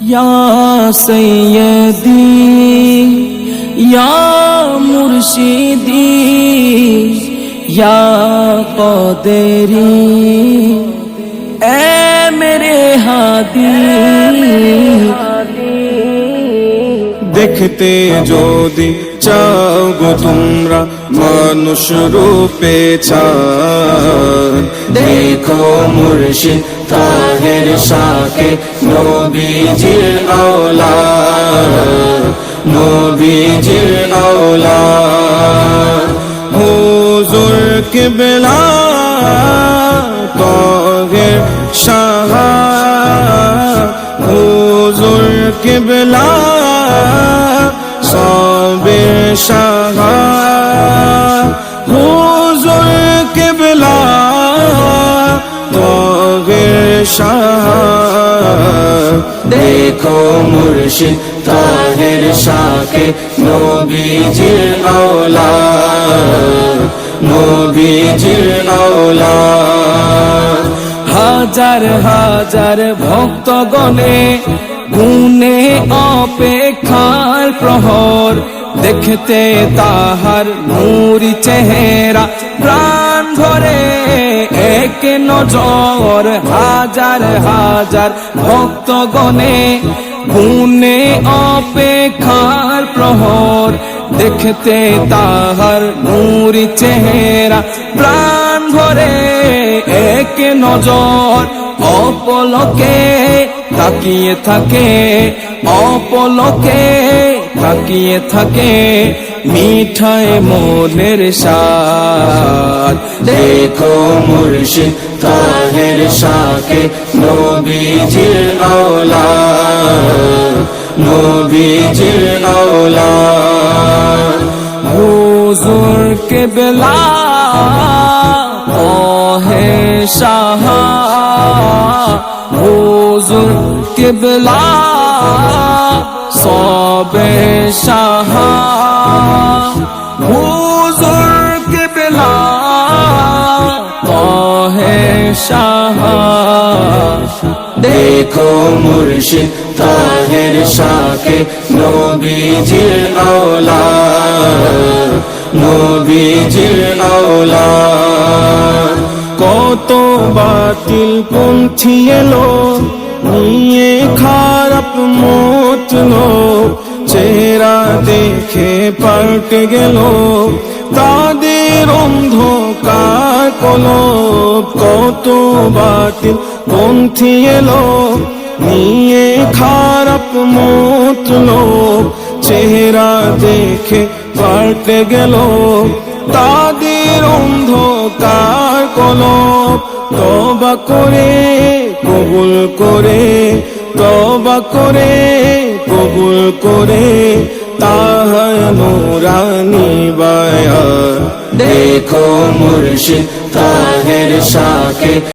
या सैयदी या मुर्शिदी या क़ादिरी ऐ मेरे हादी। দেখতে যদি চাও গো তোমরা মানুষ রূপে চাঁদ, देखो मुर्शिद ताहिर शाके नबीजिर औलाद, नबीजिर औलाद। হুজুর কিবলা তাহির শাহ, হুজুর কিবলা সাবির শাহ, হুজুর কিবলা তাহির শাহ। देखो मुर्शिद ताहिर शाके नबीजिर औलाद, नबीजिर औलाद। হাজার হাজার ভক্তগণে গুণে অপেক্ষার প্রহর, দেখতে তাহার নূরি চেহারা প্রাণ ভরে এক নজর। হাজার হাজার ভক্তগণে গুণে অপেক্ষার প্রহর, দেখতে তাহার নূরি চেহারা প্রাণ ভরে এক নজর। অপলকে তাকিয়ে থাকে, অপলকে তাকিয়ে থাকে মিঠায় মনের স্বাদ। দেখো মুর্শিদ তাহের শাকে নবীজির औलाद, নবীজির औलाद। হুজুর কিবলা ওহে শাহ, হুজুর কিবলা সবে শাহ, হুজুর কিবলা ওহে শাহ। देखो मुर्शिद ताहिर शाके नबीजिर औलाद, नबीजिर औलाद। কত বাতিল পন্থী এলো নিয়ে খারাপ মতলো, চেহারা দেখে পাল্টে গেল তাদের অন্ধকার কলব। কত বাতিল পন্থী এলো নিয়ে খারাপ মতলো, চেহারা দেখে পাল্টে গেল তাদের অন্ধকার কলব। তওবা করে কবুল করে, তওবা করে কবুল করে তাহার নূরানি বায়ান। देखो मुर्शिद ताहिर शाके